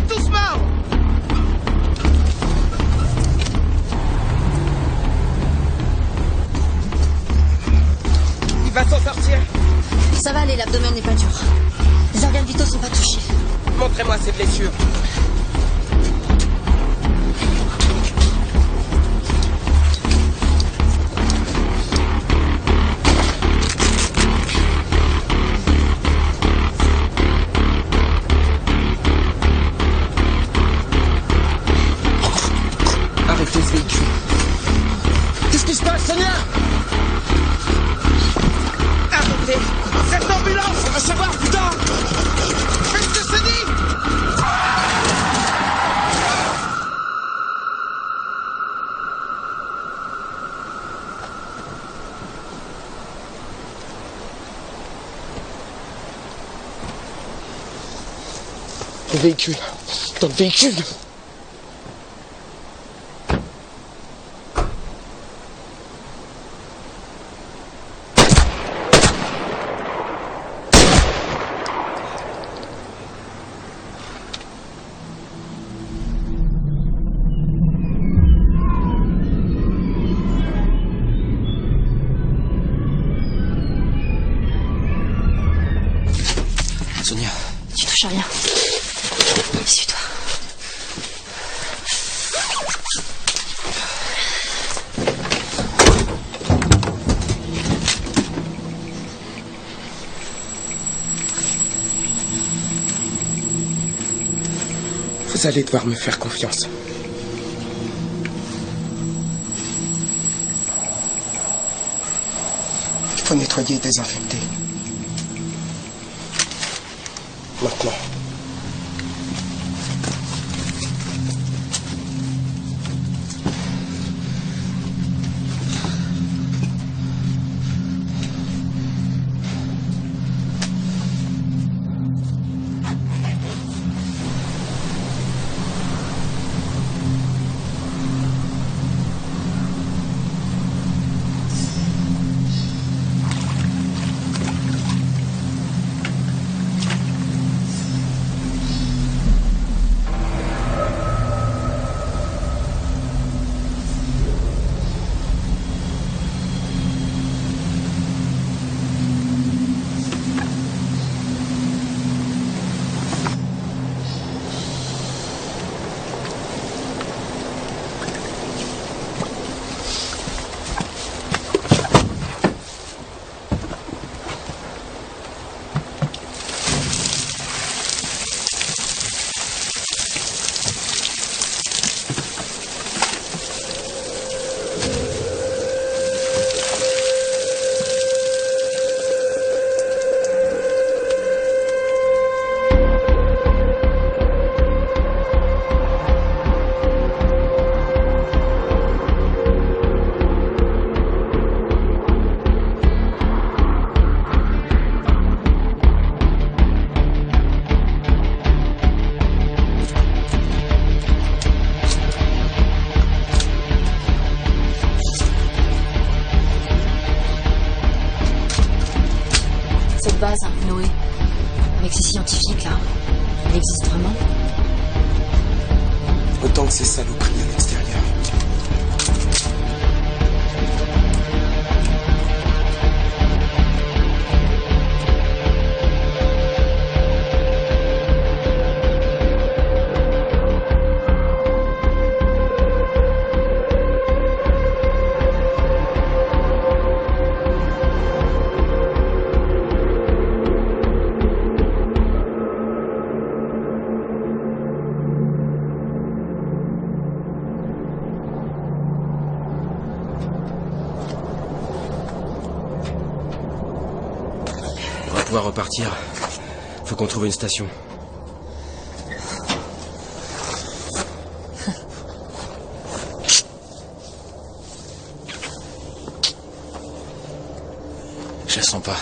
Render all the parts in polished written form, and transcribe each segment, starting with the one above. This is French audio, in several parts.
tous morts. Il va s'en sortir. Ça va aller, l'abdomen n'est pas dur. Les organes vitaux sont pas touchés. Montrez-moi ses blessures. Arrêtez ce véhicule. Qu'est-ce qui se passe, Sonia? Arrêtez. Cette ambulance, on va savoir, putain. Qu'est-ce que c'est dit? Le véhicule. Dans le véhicule. Sonia. Tu touches à rien. Suis-toi. Vous allez devoir me faire confiance. Il faut nettoyer et désinfecter. Maintenant. Cette base, hein, Noé, avec ces scientifiques là, elle existe vraiment? Autant que ces saloperies à l'extérieur. On va pouvoir repartir. Faut qu'on trouve une station. Je la sens pas.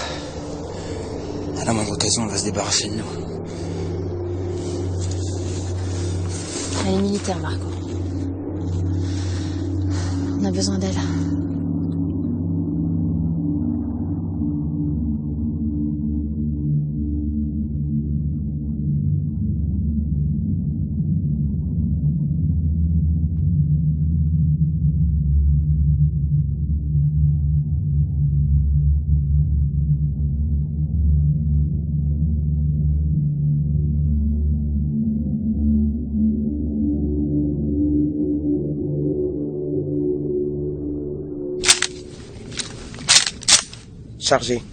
À la moindre occasion, elle va se débarrasser de nous. Elle est militaire, Marco. On a besoin d'elle. Chargé.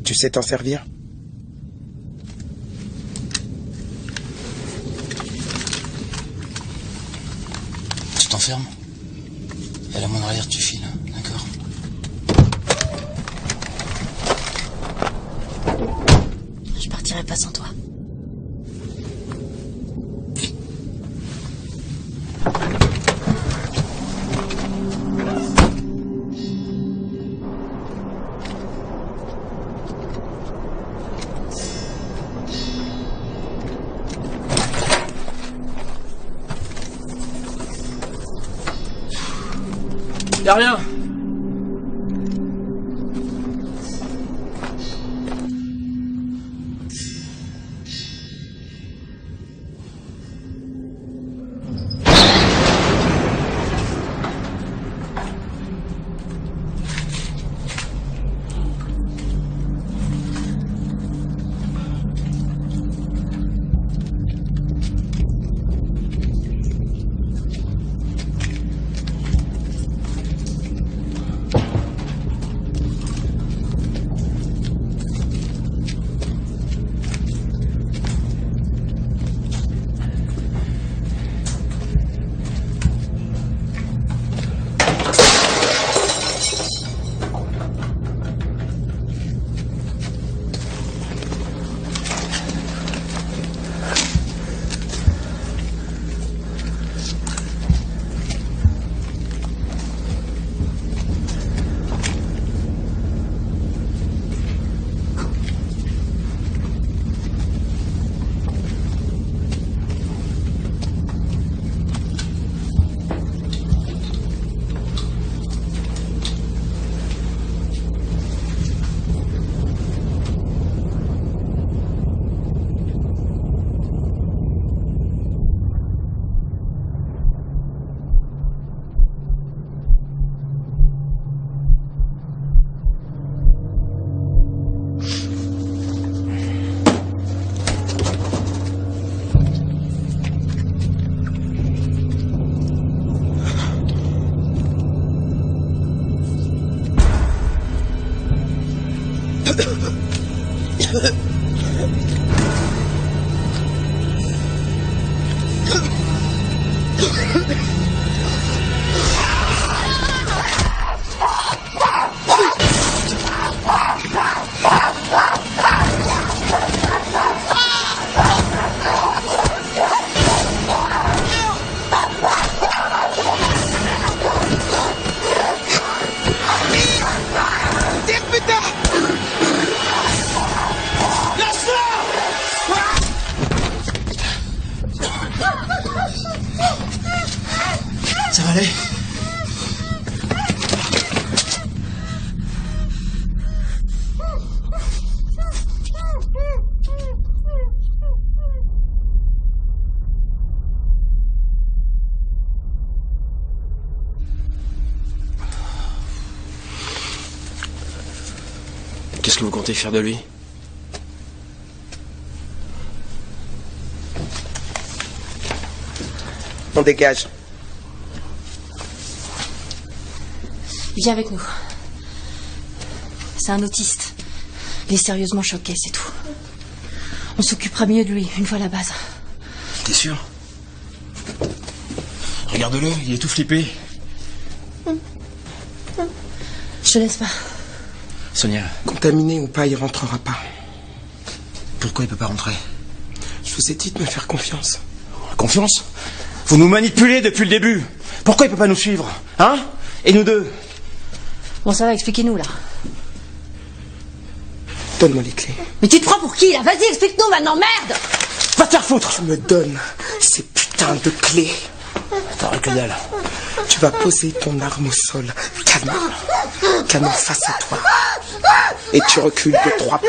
Tu sais t'en servir? Tu t'enfermes et à la moindre alerte, tu files, d'accord? Je partirai pas sans toi. Y'a rien. Ça va aller? Qu'est-ce que vous comptez faire de lui? On dégage. Viens avec nous. C'est un autiste. Il est sérieusement choqué, c'est tout. On s'occupera mieux de lui une fois à la base. T'es sûr? Regarde-le, il est tout flippé. Je te laisse pas. Sonia, Contaminé ou pas, il rentrera pas. pourquoi il peut pas rentrer? Je vous ai dit de me faire confiance. Confiance? Vous nous manipulez depuis le début. Pourquoi il peut pas nous suivre? Hein? Et nous deux? Bon, ça va, expliquez-nous, là. Donne-moi les clés. Mais tu te prends pour qui, là? Vas-y, explique-nous maintenant, merde! Va te faire foutre. Tu me donnes ces putains de clés. T'aurais que dalle. Tu vas poser ton arme au sol. Canon. Canon face à toi. Et tu recules de 3 pas.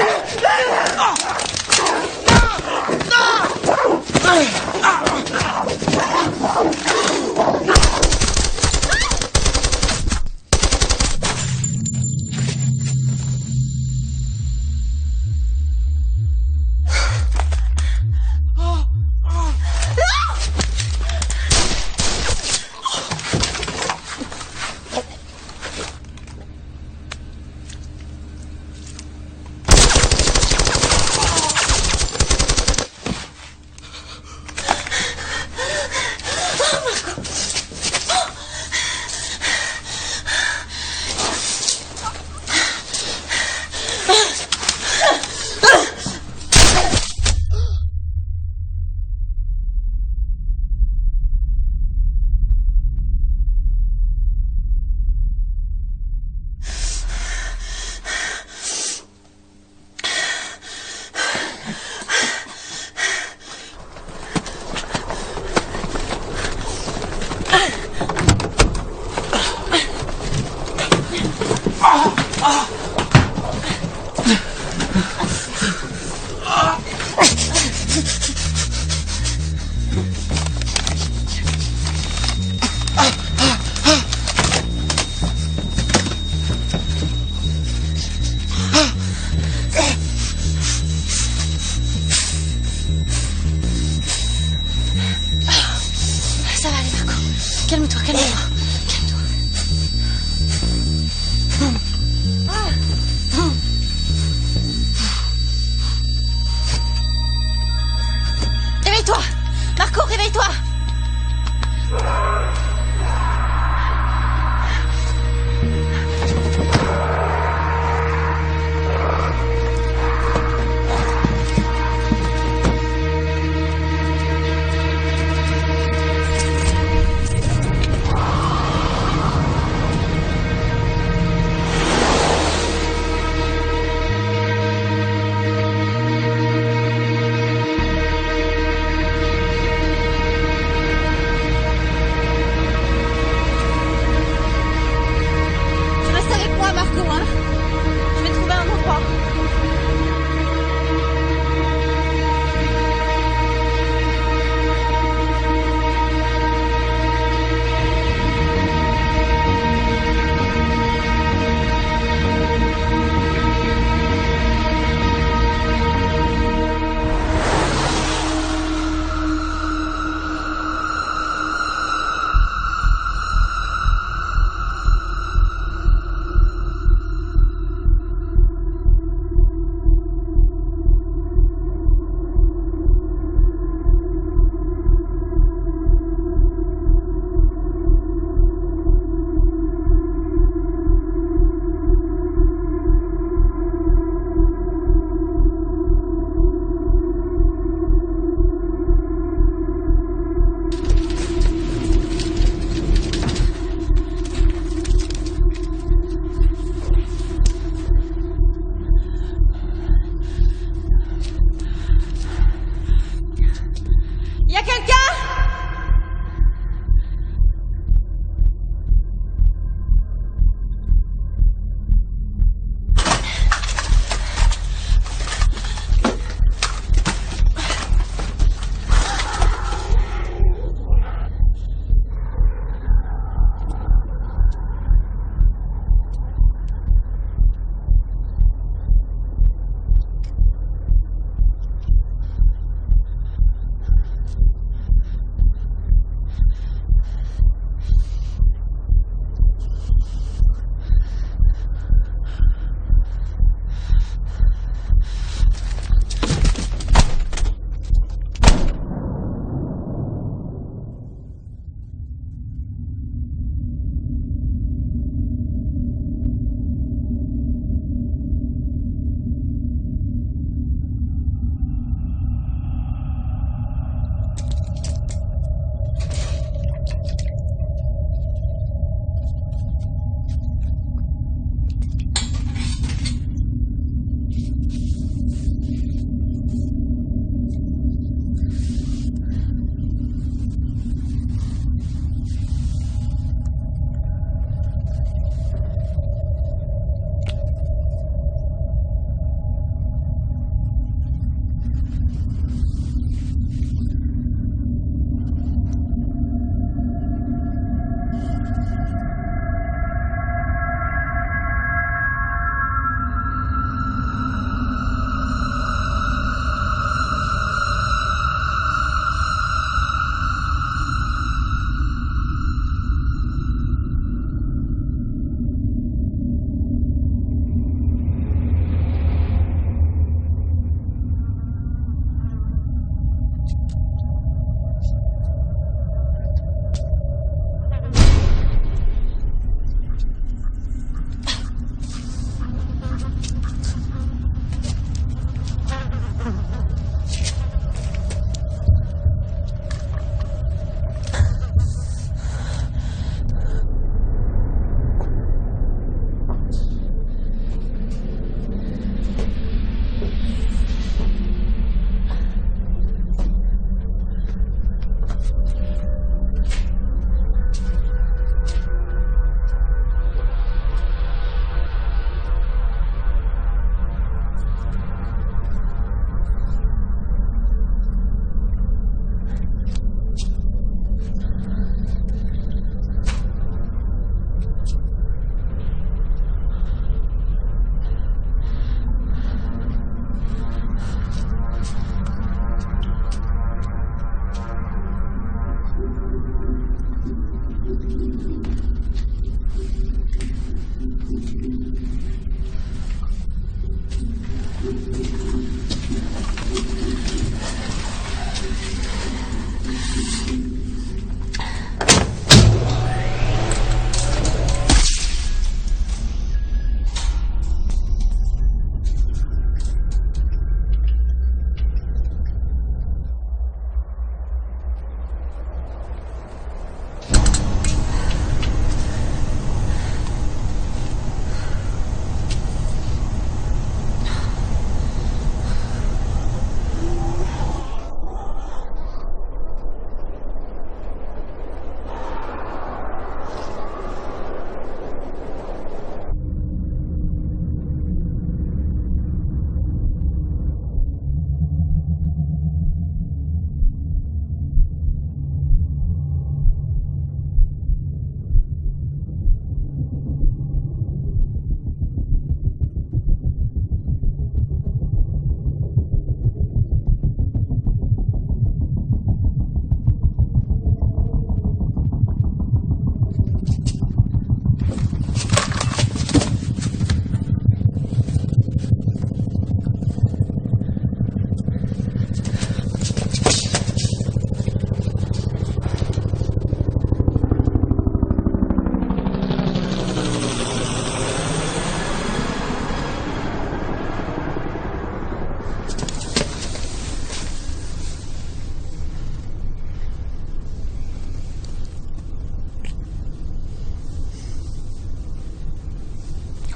Marco, réveille-toi.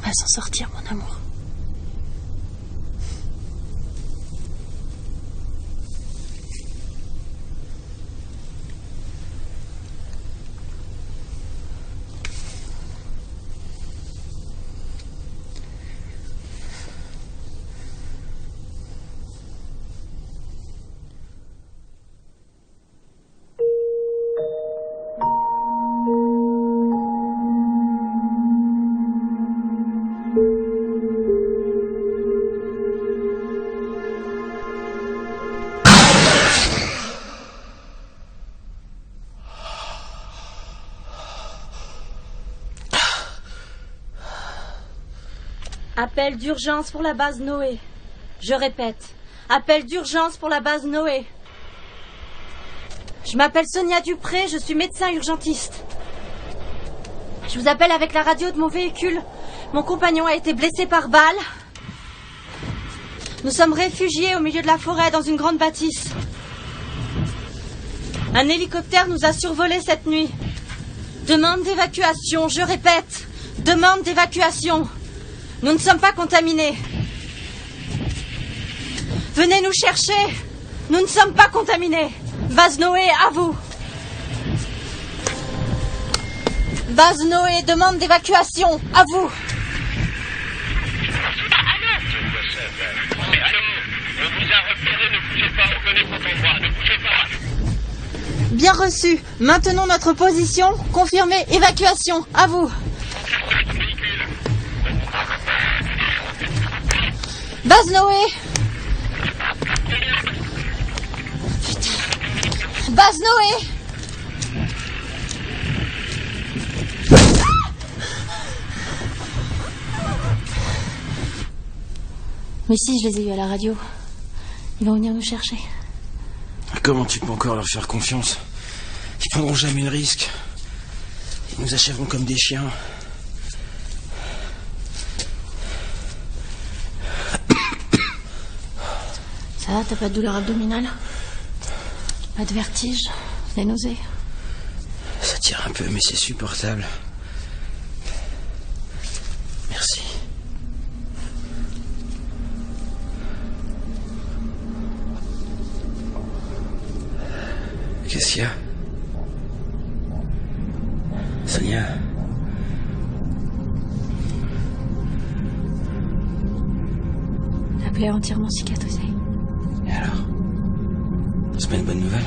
va s'en sortir, mon amour. Appel d'urgence pour la base Noé. Je répète, appel d'urgence pour la base Noé. Je m'appelle Sonia Dupré, je suis médecin urgentiste. Je vous appelle avec la radio de mon véhicule. Mon compagnon a été blessé par balle. Nous sommes réfugiés au milieu de la forêt dans une grande bâtisse. Un hélicoptère nous a survolés cette nuit. Demande d'évacuation, je répète, demande d'évacuation. Nous ne sommes pas contaminés. Venez nous chercher. Nous ne sommes pas contaminés. Base Noé, à vous. Base Noé, demande d'évacuation, à vous. Allô, on vous a repéré, ne bougez pas, on connaît votre endroit, ne bougez pas. Bien reçu. Maintenons notre position. Confirmez, évacuation, à vous. Base Noé. Putain. Base Noé. Mais si, je les ai eus à la radio. Ils vont venir nous chercher. Comment tu peux encore leur faire confiance? Ils prendront jamais le risque. Ils nous achèveront comme des chiens. Ça va, t'as pas de douleur abdominale? Pas de vertige? Des nausées? Ça tire un peu, mais c'est supportable. Merci. Qu'est-ce qu'il y a? Sonia? La plaie est entièrement cicatrisée. Et alors? C'est pas une bonne nouvelle?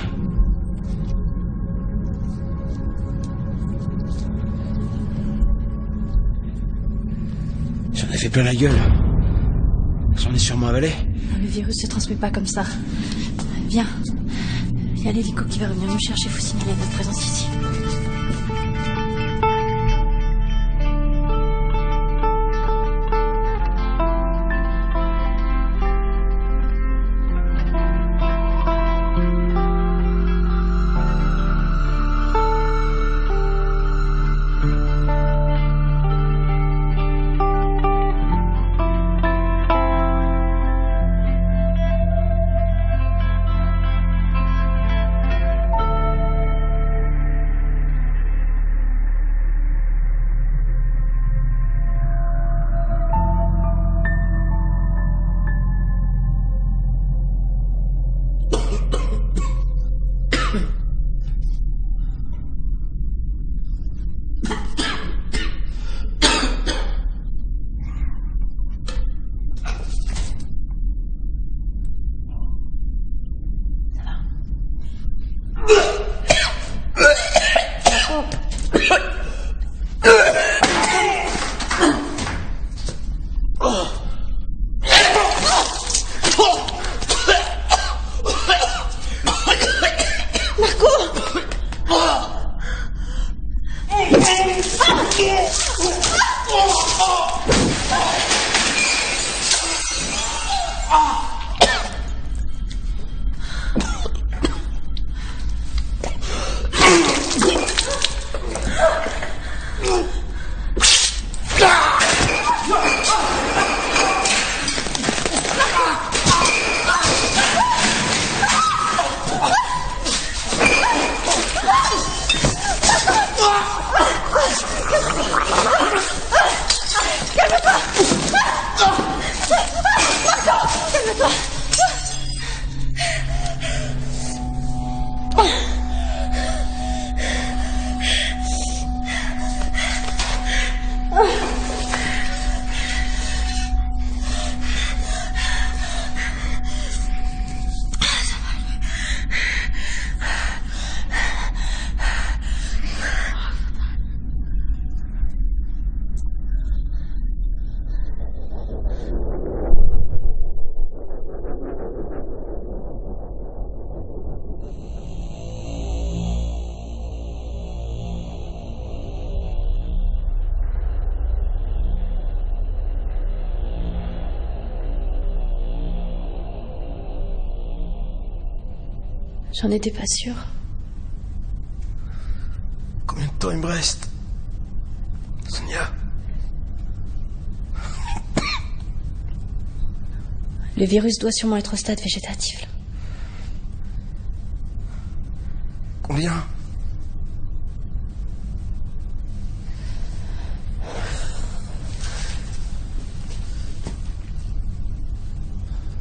J'en ai fait plein la gueule. J'en ai sûrement avalé. Le virus se transmet pas comme ça. Viens. Il y a l'hélico qui va revenir nous chercher. Faut signaler notre présence ici. J'en étais pas sûre. Combien de temps il me reste, Sonia? Le virus doit sûrement être au stade végétatif. Combien?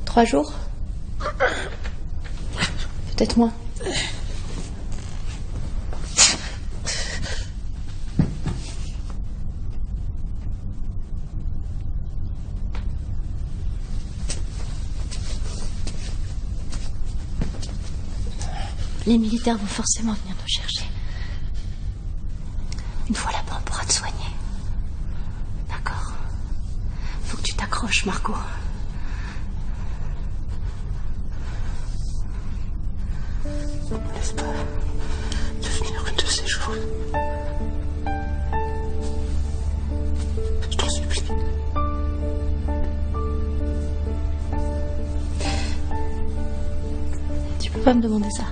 Trois jours? Peut-être moins. Les militaires vont forcément venir nous chercher. Une fois là-bas, on pourra te soigner. D'accord? Faut que tu t'accroches, Marco. Laisse pas devenir une de ces jours. Je t'en supplie. Tu peux pas me demander ça.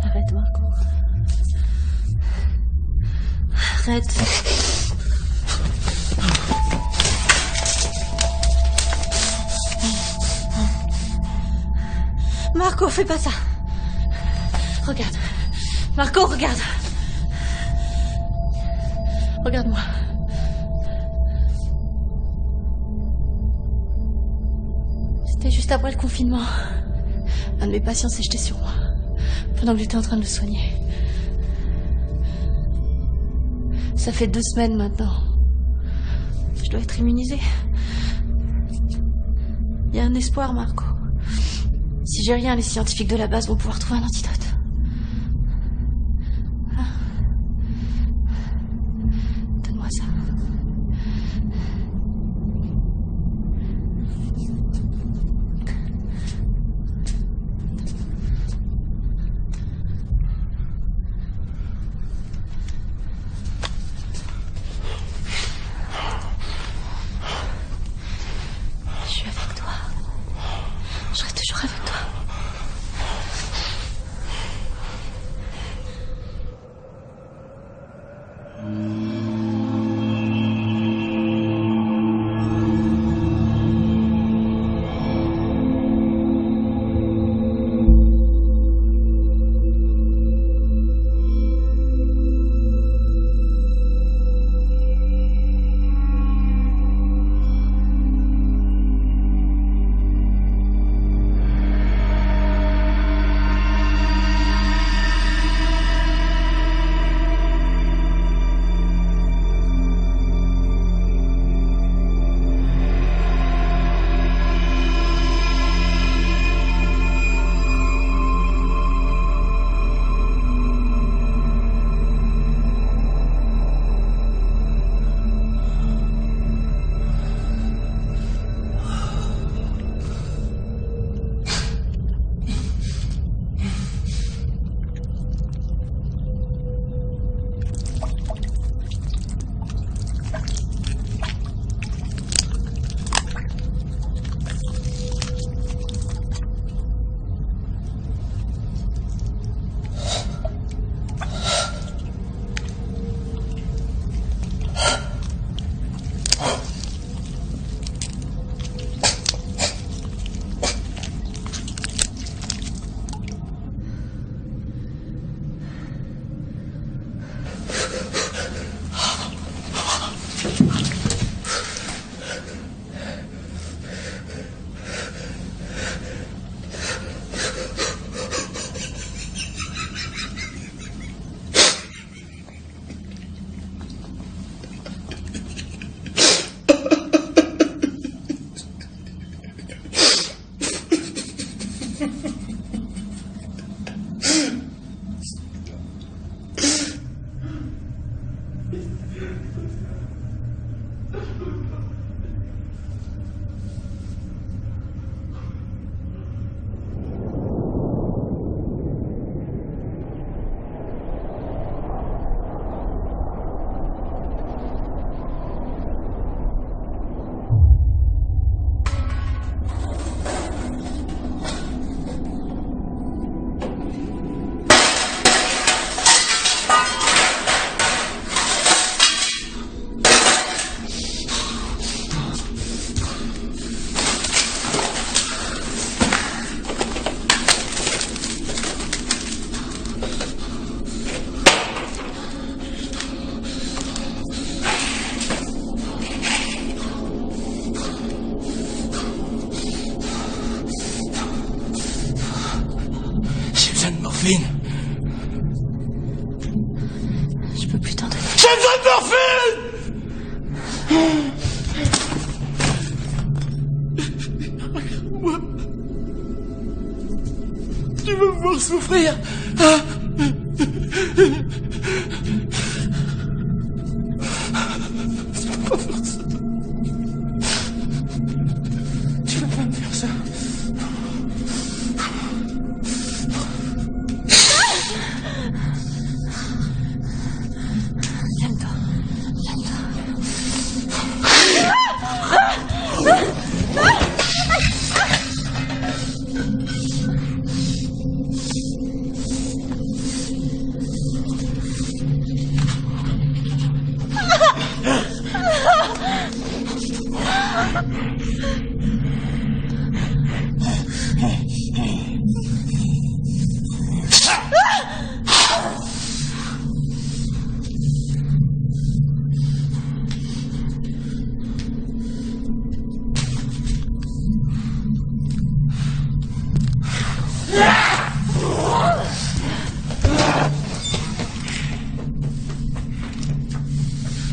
Arrête, Marco. Arrête. Marco, fais pas ça. Regarde. Marco, regarde. Regarde-moi. C'était juste après le confinement. Un de mes patients s'est jeté sur moi, pendant que j'étais en train de le soigner. Ça fait 2 semaines maintenant. Je dois être immunisée. Il y a un espoir, Marco. Si j'ai rien, les scientifiques de la base vont pouvoir trouver un antidote. Ah. Donne-moi ça. Je suis avec toi. Je serai toujours avec toi. J'ai besoin de morphine! Regarde-moi. Tu veux me voir souffrir, hein? Tu peux pas faire ça. Tu peux pas me faire ça. Calme-toi.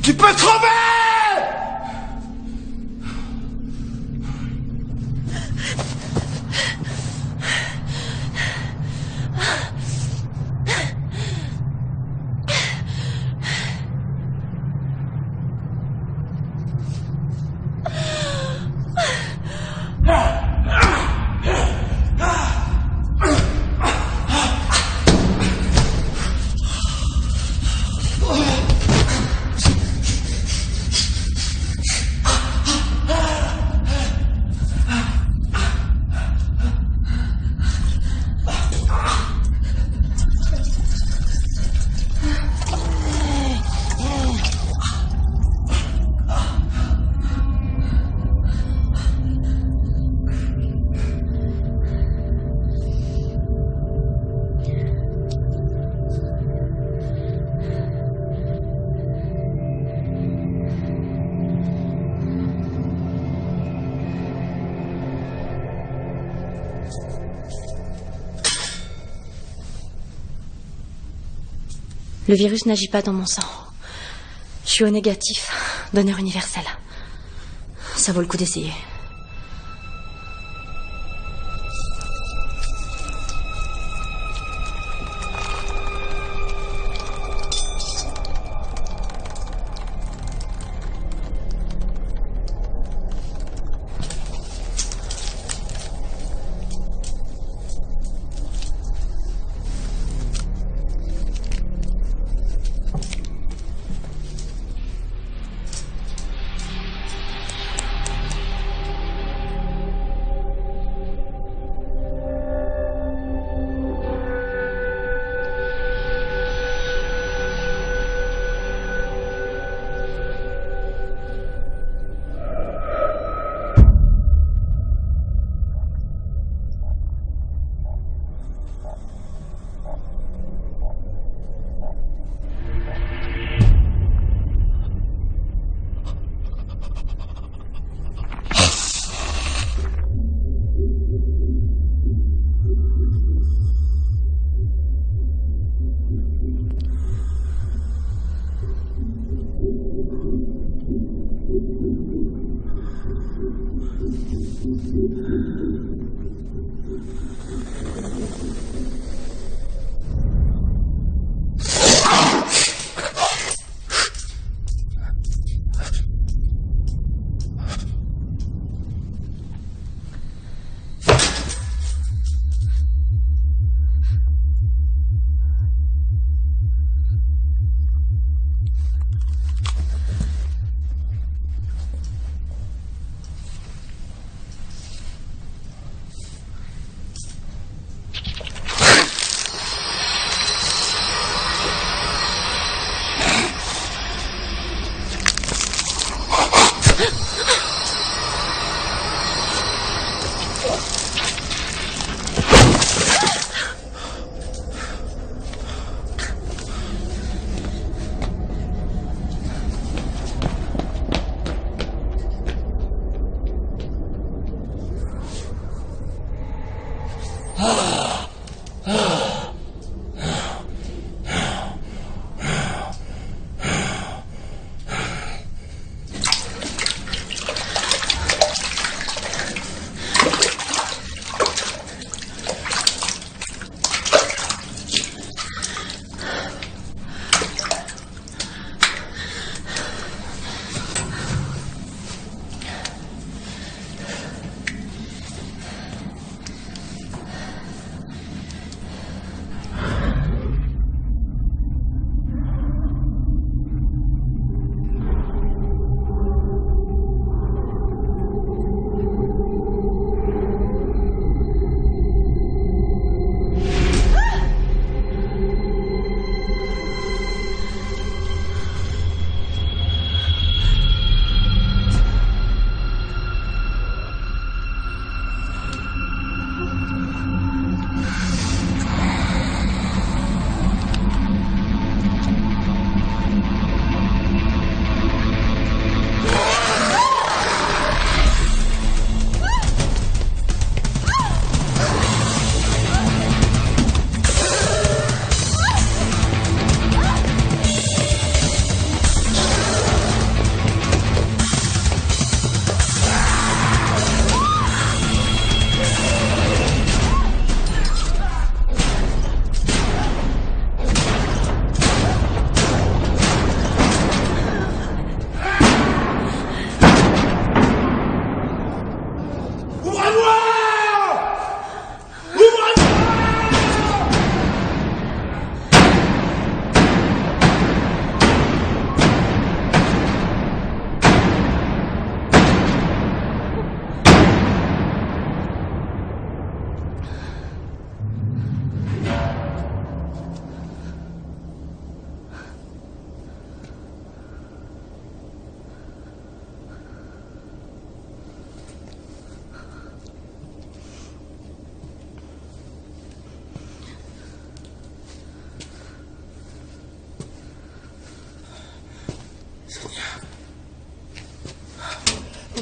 Tu peux crever! Le virus n'agit pas dans mon sang. Je suis au négatif, donneur universel. Ça vaut le coup d'essayer.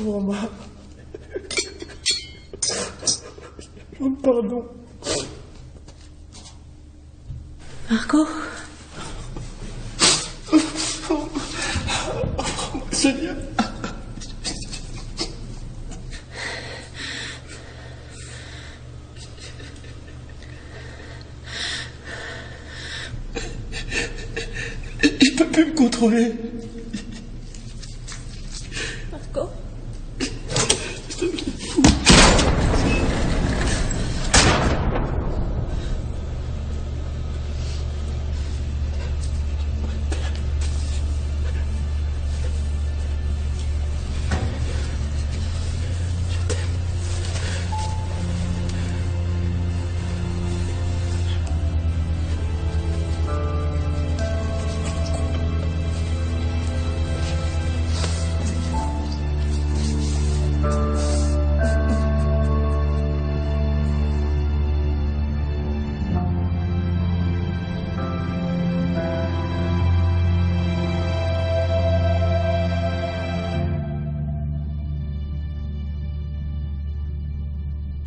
Romain. Pardon. Margot? Seigneur. Je peux plus me contrôler. Margot?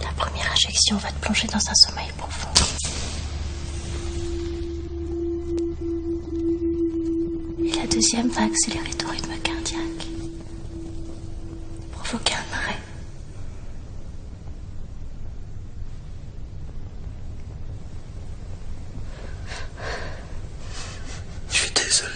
La première injection va te plonger dans un sommeil profond. Et la deuxième va accélérer ton rythme cardiaque, provoquer un arrêt. Je suis désolé.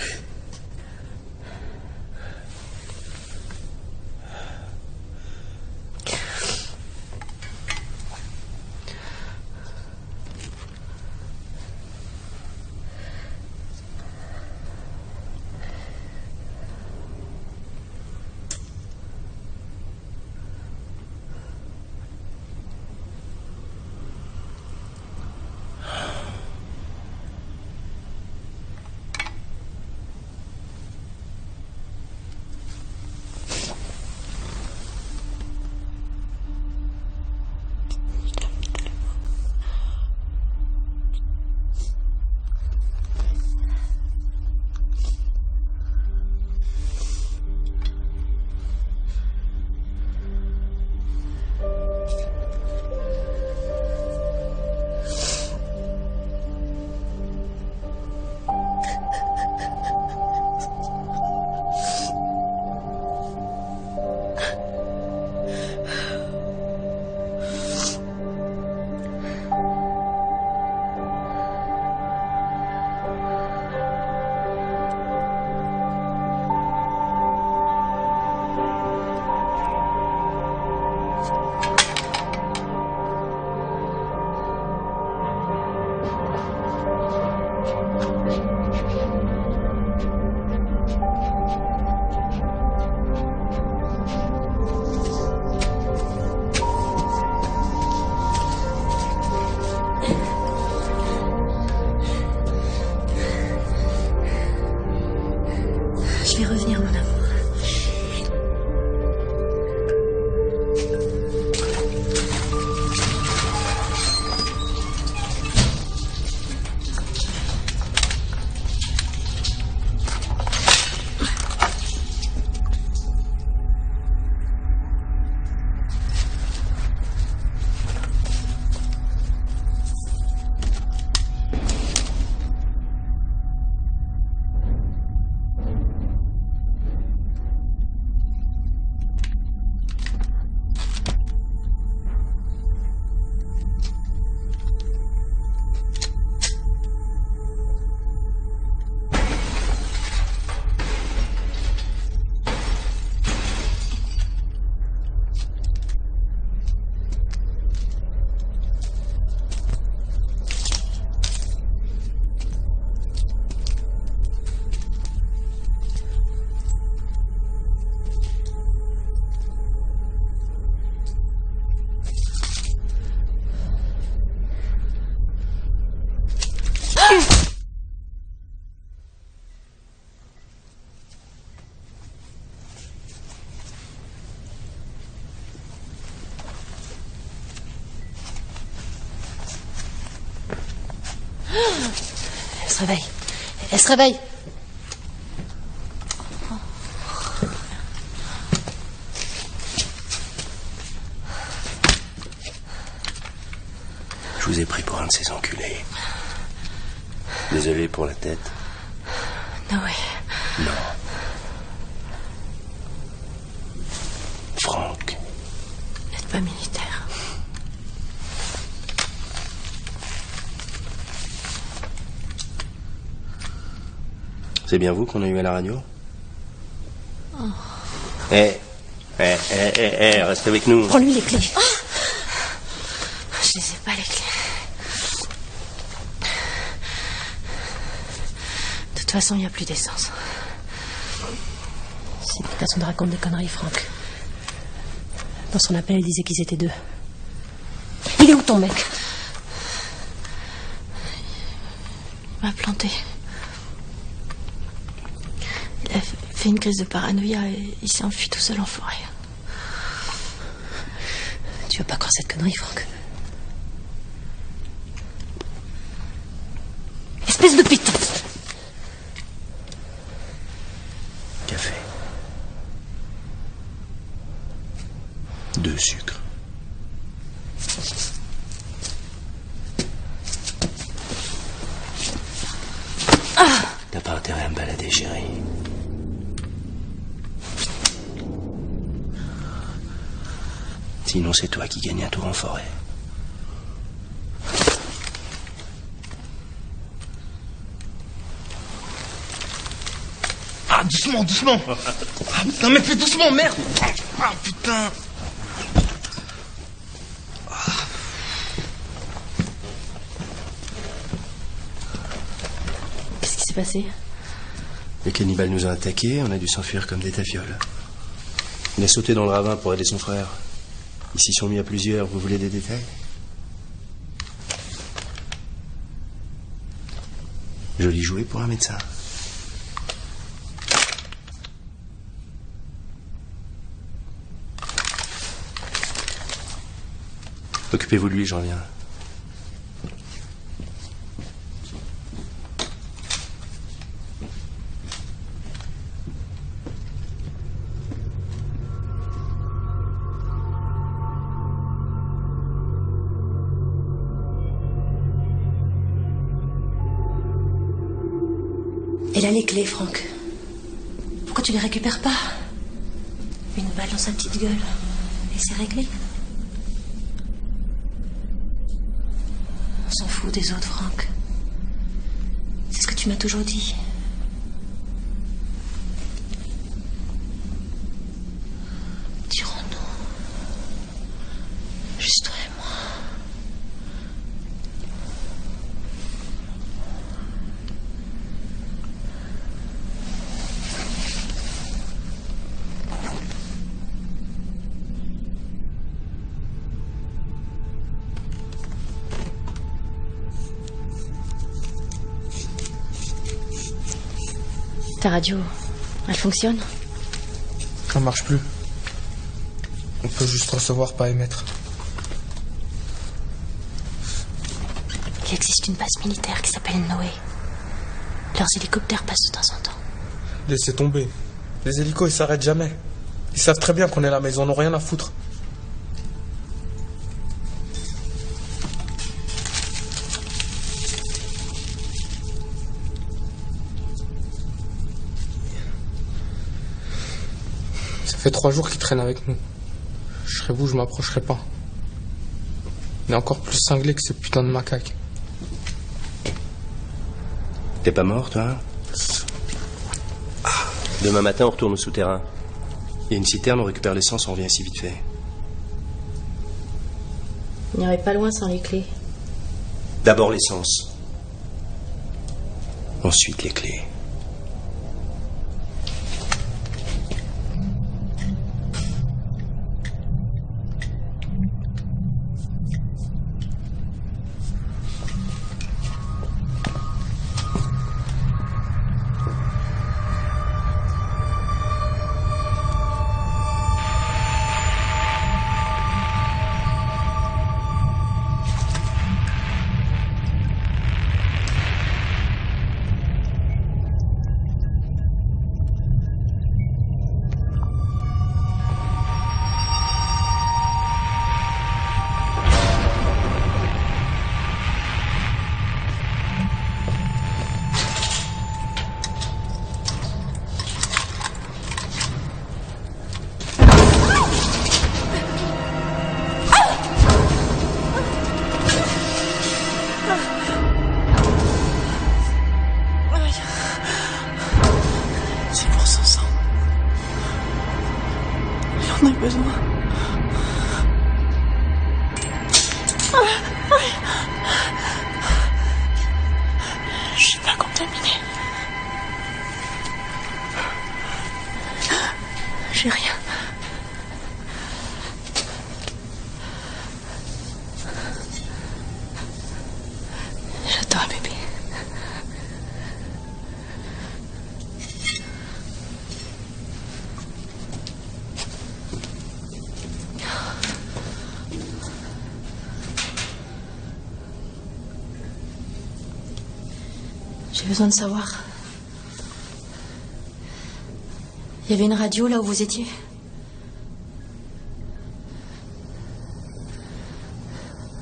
Je vais revenir, mon amour. Elle se réveille. Elle se réveille. un de ces enculés. Désolé pour la tête. Noé. Non. Franck. N'êtes pas militaire. C'est bien vous qu'on a eu à la radio? Oh. Reste avec nous. Prends-lui les clés. Oh, je les ai pas, les clés. De toute façon, il n'y a plus d'essence. C'est une façon de raconter des conneries, Franck. Dans son appel, il disait qu'ils étaient 2. Il est où ton mec? Il m'a planté. Il a fait une crise de paranoïa et il s'est enfui tout seul en forêt. Tu vas pas croire cette connerie, Franck. Espèce de python! Café. 2 sucres. T'as pas intérêt à me balader, chérie. Sinon, c'est toi qui gagne un tour en forêt. Ah, doucement, doucement. Ah, putain, mais fais doucement, merde. Ah, putain. Qu'est-ce qui s'est passé? Le cannibale nous a attaqués, on a dû s'enfuir comme des tafioles. Il a sauté dans le ravin pour aider son frère. Ils s'y sont mis à plusieurs, vous voulez des détails? Joli jouet pour un médecin. Occupez-vous de lui, je reviens. Elle a les clés, Franck. Pourquoi tu les récupères pas? Une balle dans sa petite gueule. Et c'est réglé. On s'en fout des autres, Franck. C'est ce que tu m'as toujours dit. Dirons-nous. Juste toi et moi. Ta radio, elle fonctionne? Ça marche plus. On peut juste recevoir, pas émettre. Il existe une base militaire qui s'appelle Noé. Leurs hélicoptères passent de temps en temps. Laissez tomber. Les hélicos, ils s'arrêtent jamais. Ils savent très bien qu'on est là, mais ils en ont rien à foutre. Ça fait 3 jours qu'ils traînent avec nous. Je serais vous, je m'approcherais pas. Il est encore plus cinglé que ces putains de macaques. T'es pas mort, toi? Demain matin, on retourne au souterrain. Il y a une citerne, on récupère l'essence, on revient si vite fait. On n'irait pas loin sans les clés. D'abord l'essence. Ensuite les clés. besoin. Je suis pas contaminée. J'ai rien. J'attends un bébé. J'ai besoin de savoir. Il y avait une radio là où vous étiez?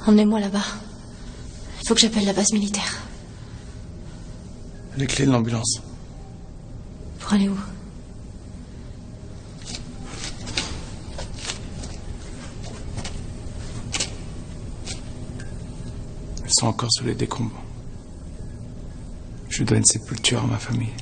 Emmenez-moi là-bas. Il faut que j'appelle la base militaire. Les clés de l'ambulance. Pour aller où? Elles sont encore sous les décombres. Je dois une sépulture à ma famille.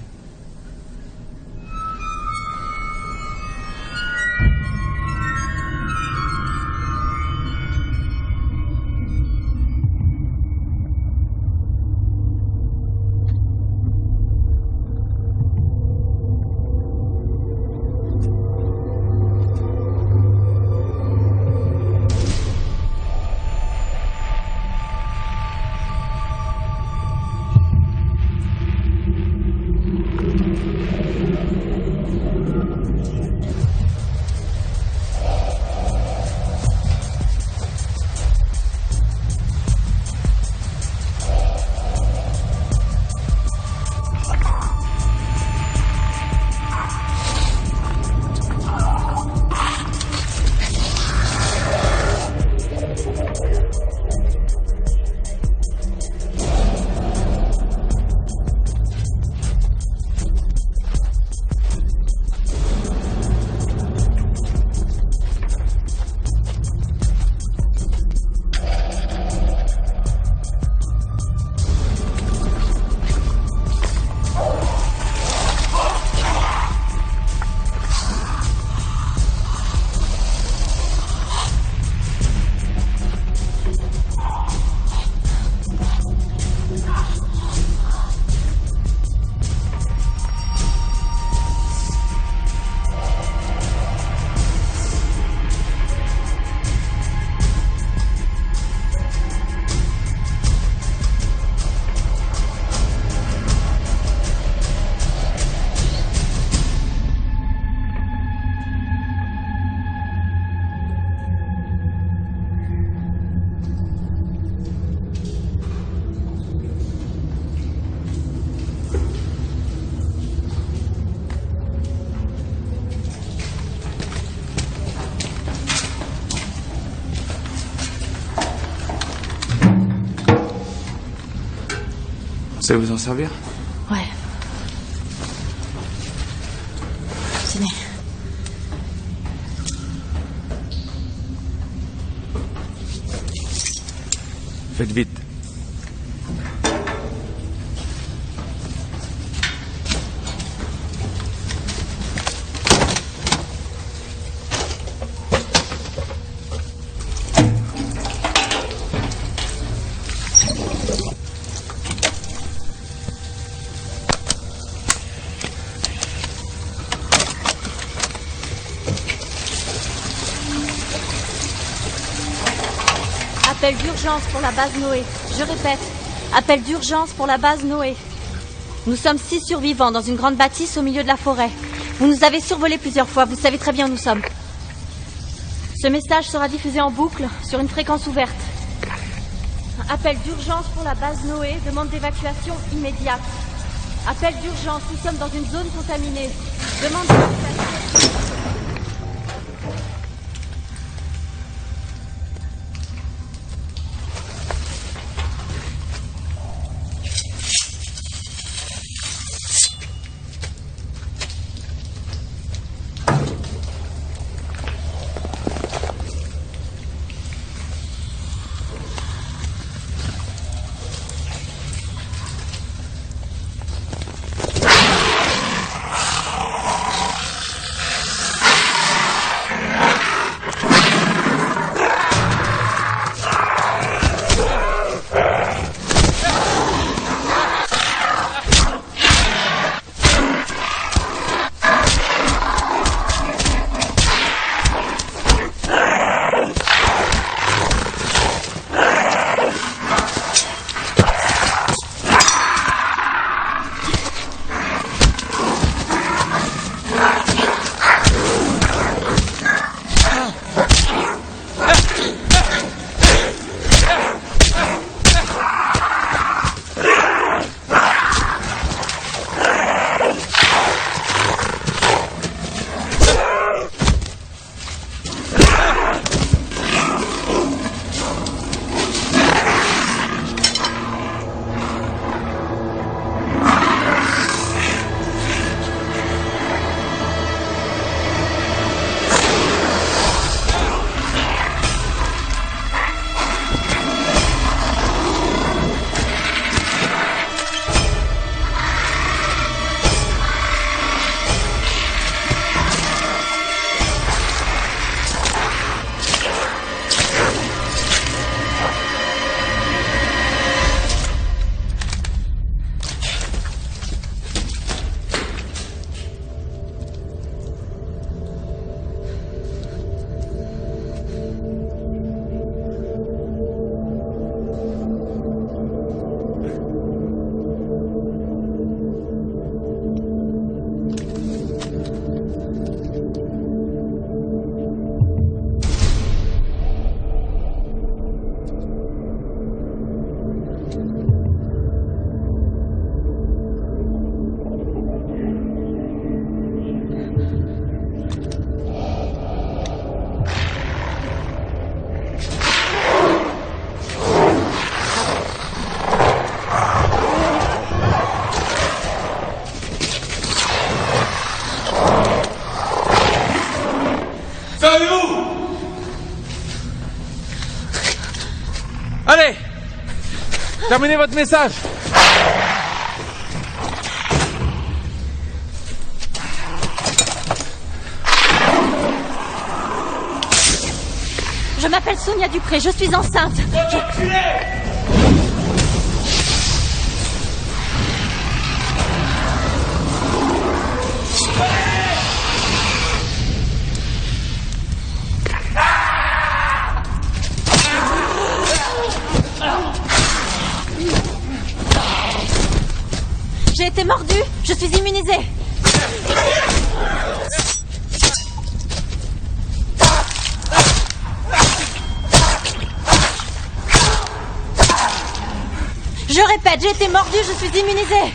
Vous savez vous en servir? Ouais. Tenez. Faites vite. Appel d'urgence pour la base Noé. Je répète, appel d'urgence pour la base Noé. Nous sommes 6 survivants dans une grande bâtisse au milieu de la forêt. Vous nous avez survolés plusieurs fois, vous savez très bien où nous sommes. Ce message sera diffusé en boucle sur une fréquence ouverte. Appel d'urgence pour la base Noé, demande d'évacuation immédiate. Appel d'urgence, nous sommes dans une zone contaminée. Demande d'évacuation. Terminez votre message. Je m'appelle Sonia Dupré, je suis enceinte. J'ai été mordue, je suis immunisée. Je répète, j'ai été mordue, je suis immunisée.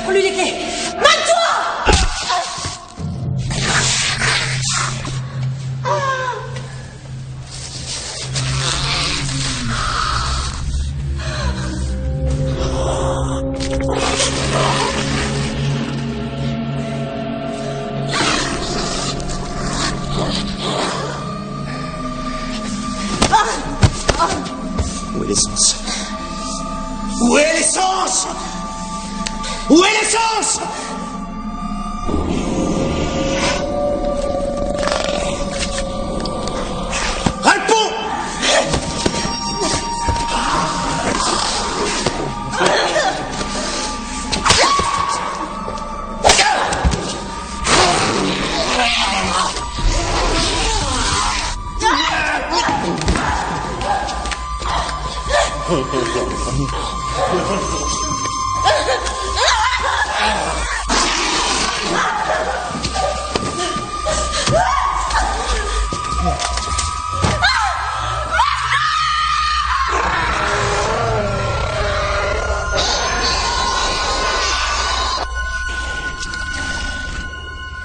Prends-lui les clés. Mate-toi! Où est l'essence? Où est l'essence? Où est l'essence? Réponds!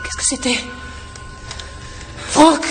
Qu'est-ce que c'était? Franck!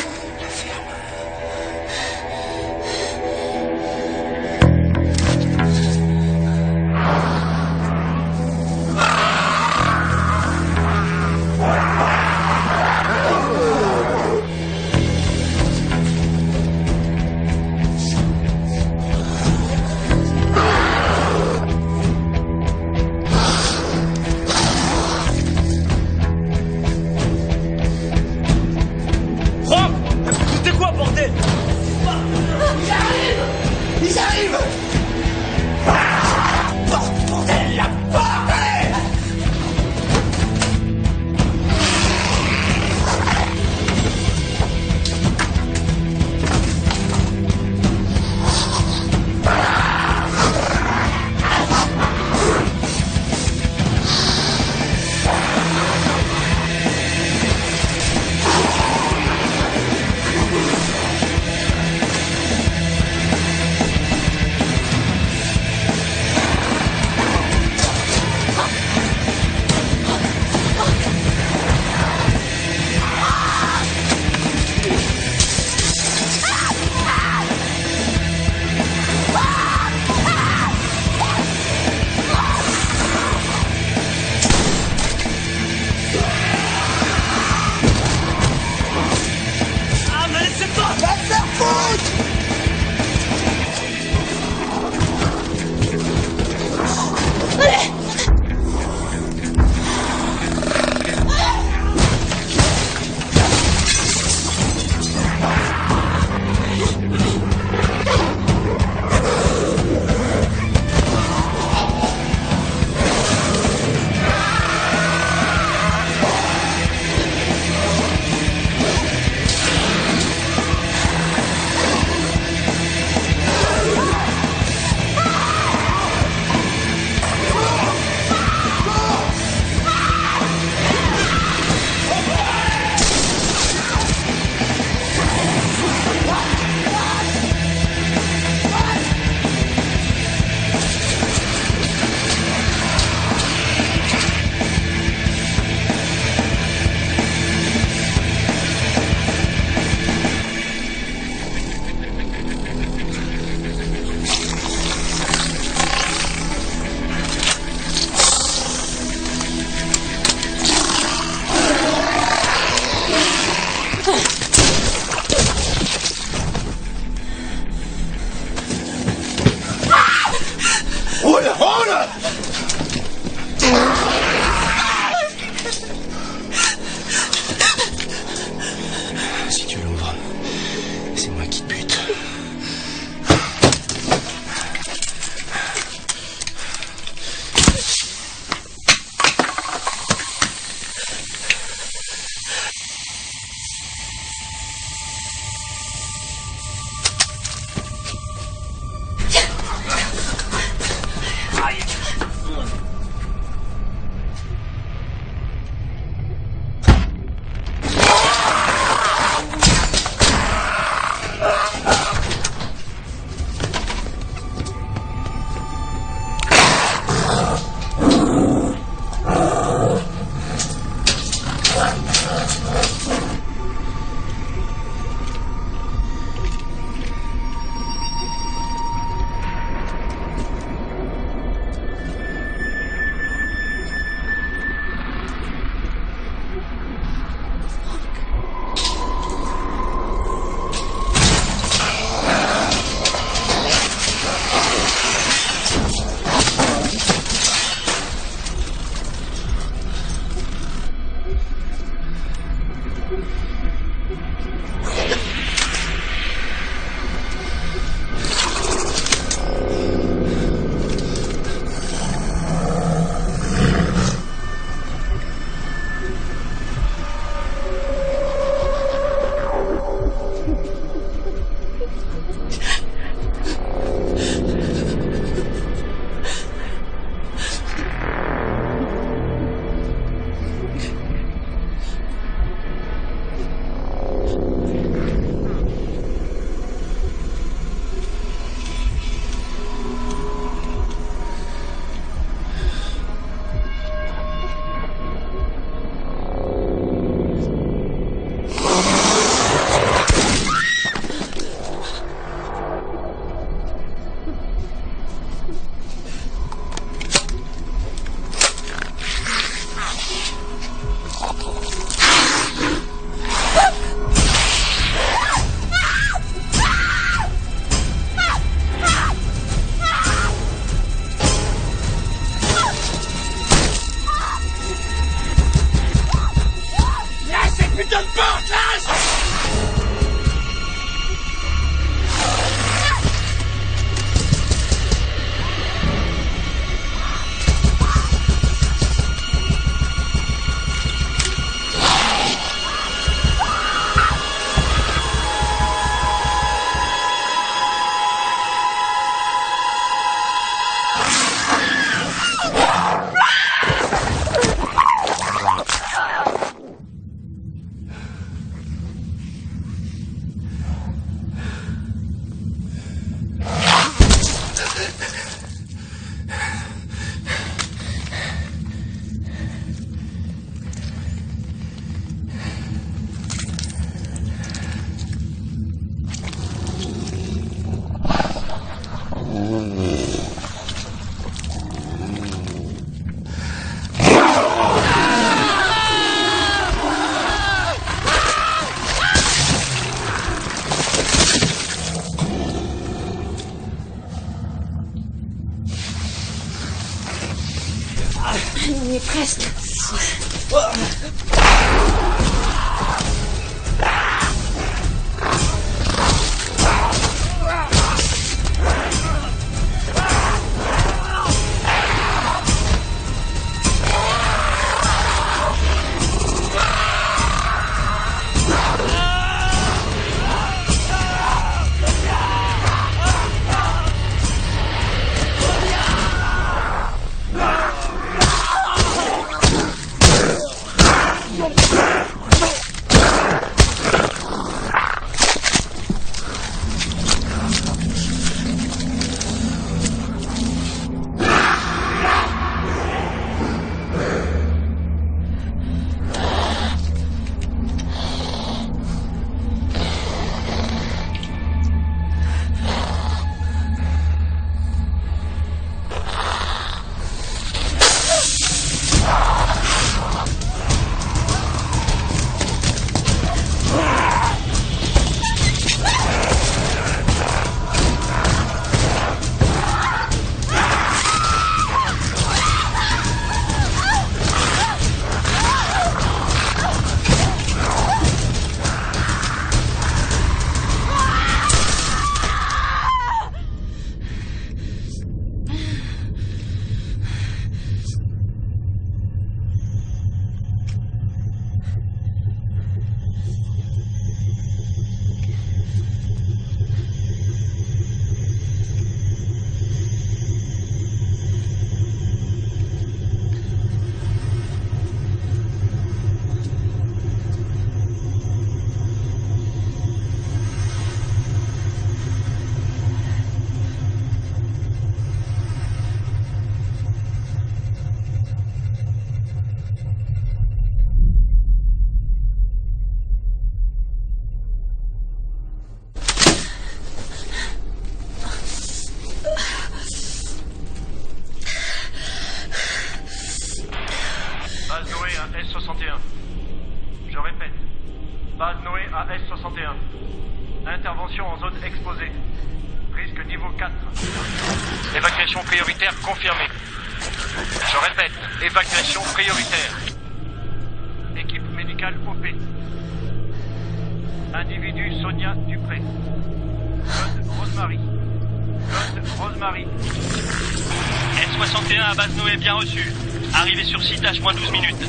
On y est presque. Base Noé à S61. Je répète. Base Noé à S61. Intervention en zone exposée. Risque niveau 4. Évacuation prioritaire confirmée. Je répète. Évacuation prioritaire. Équipe médicale OP. Individu Sonia Dupré. Code Rosemary. Code Rosemary. S61 à base Noé, bien reçu. Arrivé sur site H-12 minutes.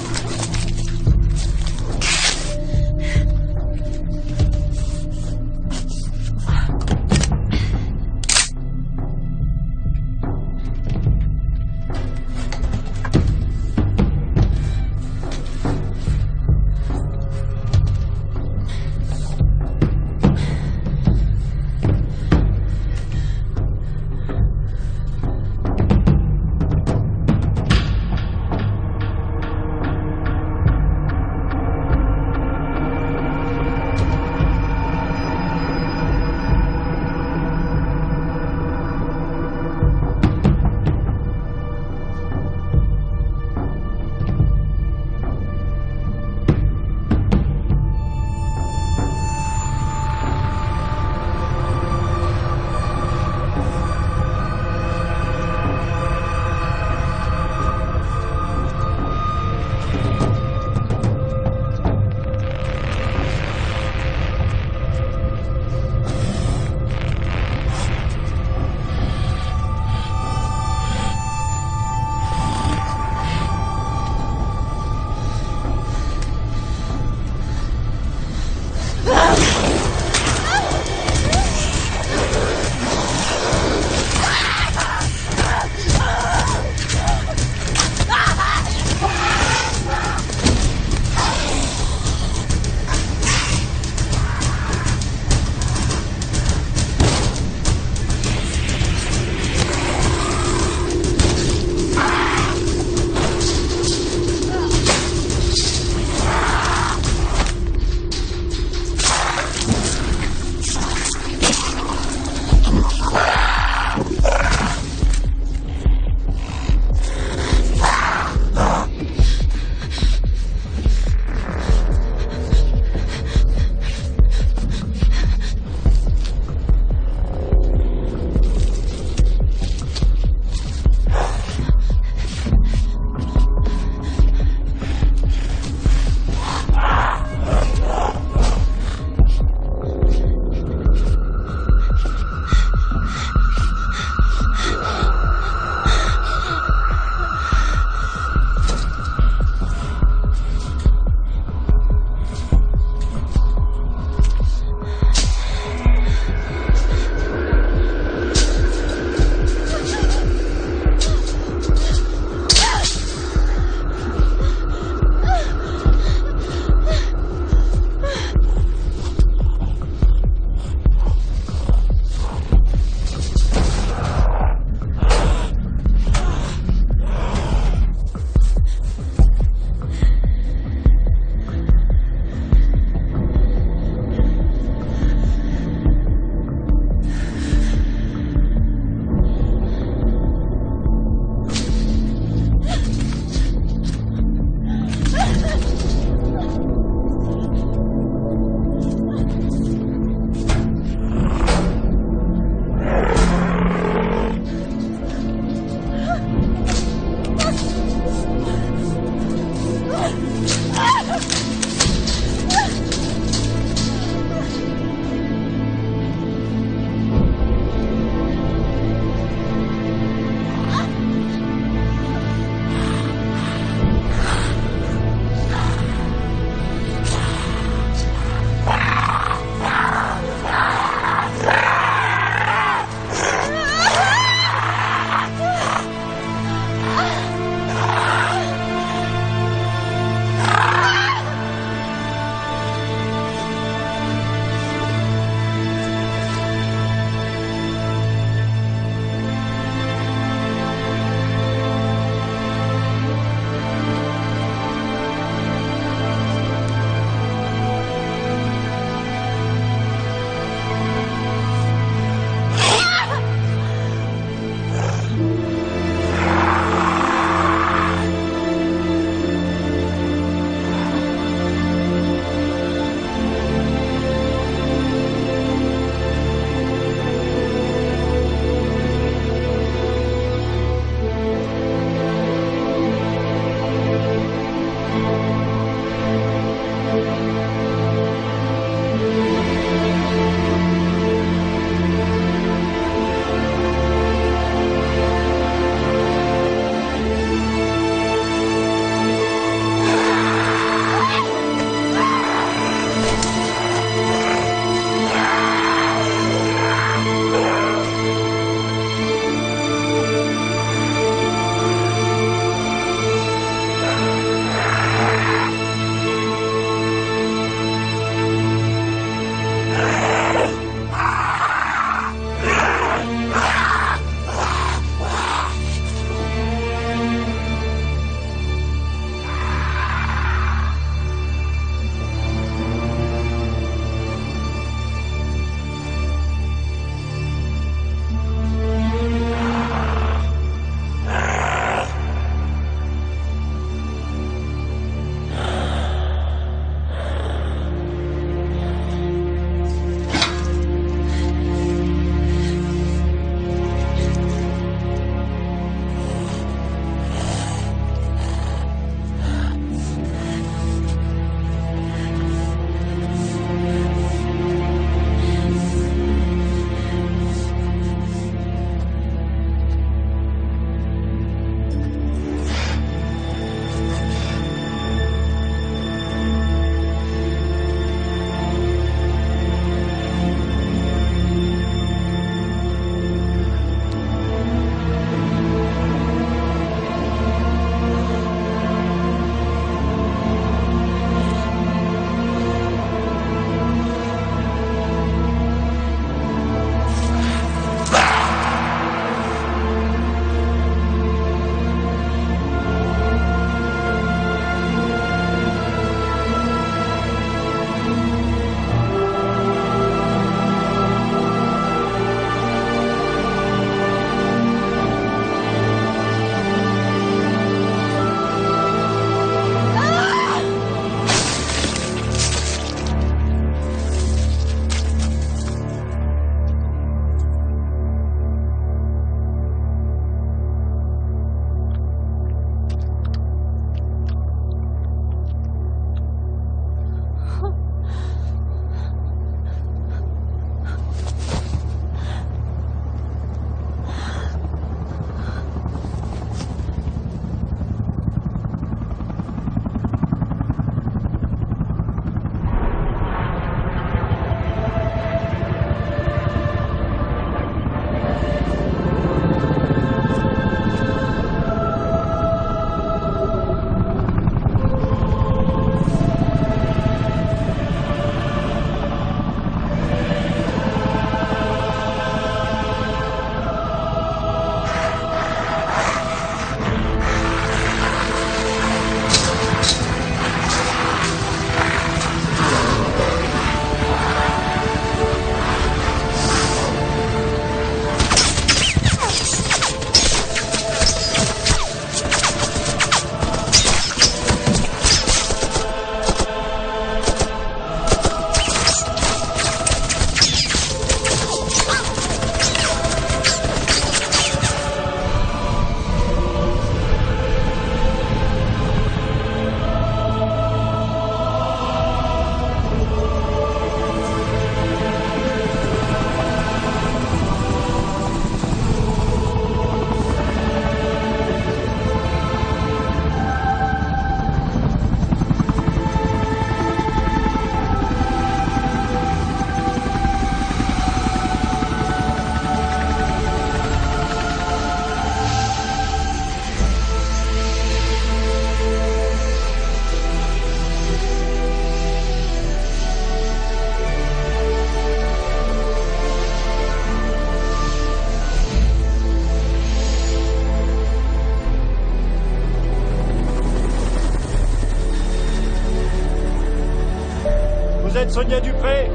Vous êtes Sonia Dupré?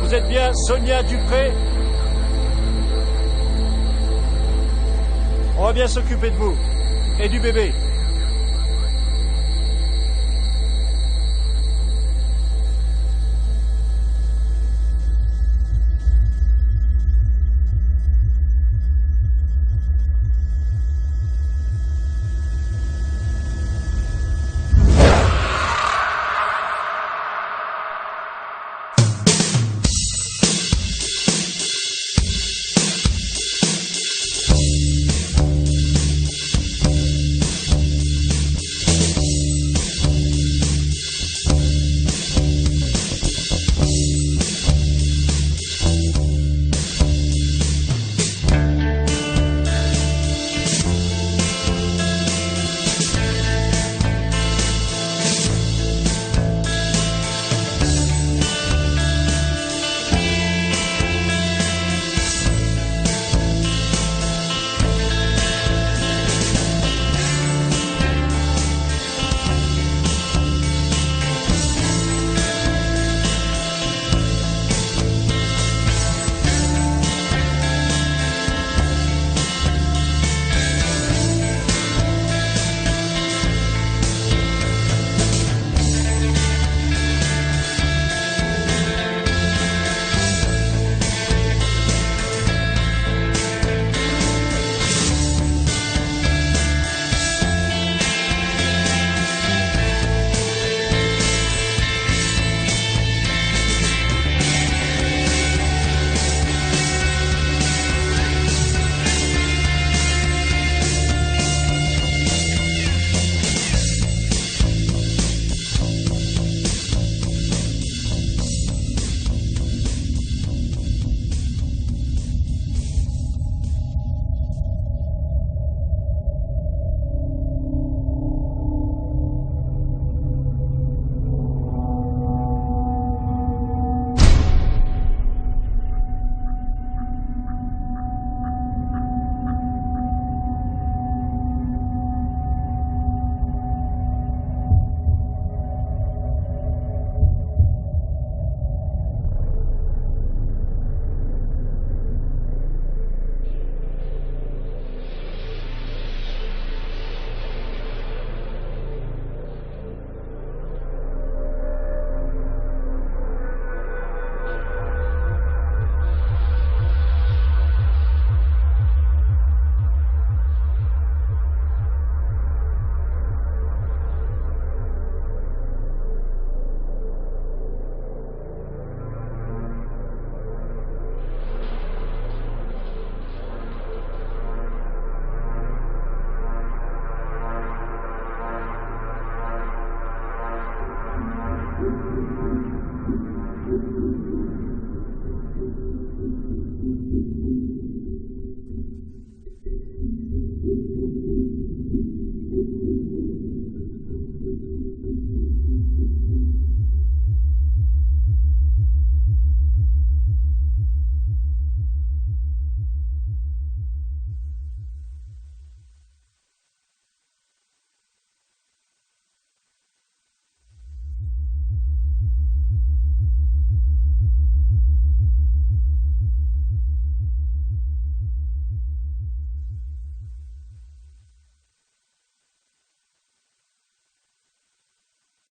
Vous êtes bien Sonia Dupré? On va bien s'occuper de vous. Et du bébé.